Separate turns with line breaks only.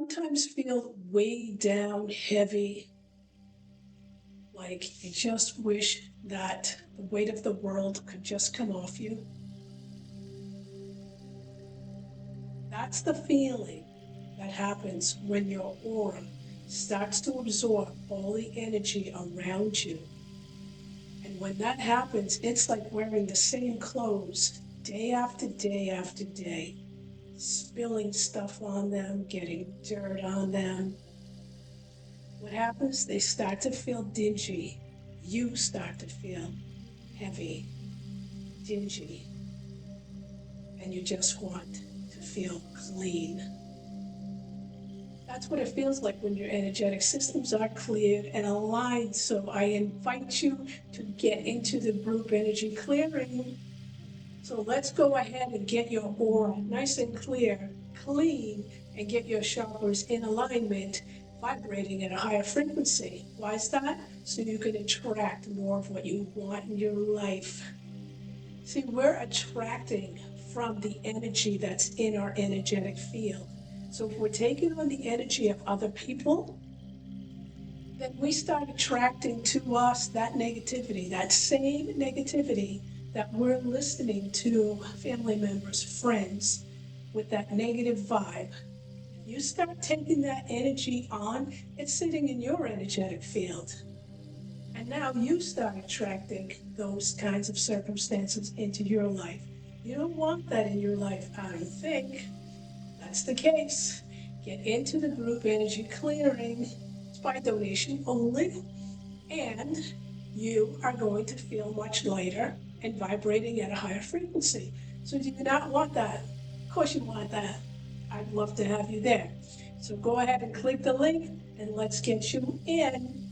sometimes feel weighed down, heavy, like you just wish that the weight of the world could just come off you? That's the feeling that happens when your aura starts to absorb all the energy around you. And when that happens, it's like wearing the same clothes day after day after day, spilling stuff on them, getting dirt on them. What happens? They start to feel dingy. You start to feel heavy, dingy, and you just want to feel clean. That's what it feels like when your energetic systems are cleared and aligned. So I invite you to get into the group energy clearing. So let's go ahead and get your aura nice and clear, clean, and get your chakras in alignment, vibrating at a higher frequency. Why is that? So you can attract more of what you want in your life. See, we're attracting from the energy that's in our energetic field. So if we're taking on the energy of other people, then we start attracting to us that negativity, that same negativity that we're listening to family members, friends with that negative vibe. You start taking that energy on, it's sitting in your energetic field. And now you start attracting those kinds of circumstances into your life. You don't want that in your life, I don't think. That's the case. Get into the group energy clearing. It's by donation only. And you are going to feel much lighter and vibrating at a higher frequency. So do you not want that? Of course you want that. I'd love to have you there. So go ahead and click the link and let's get you in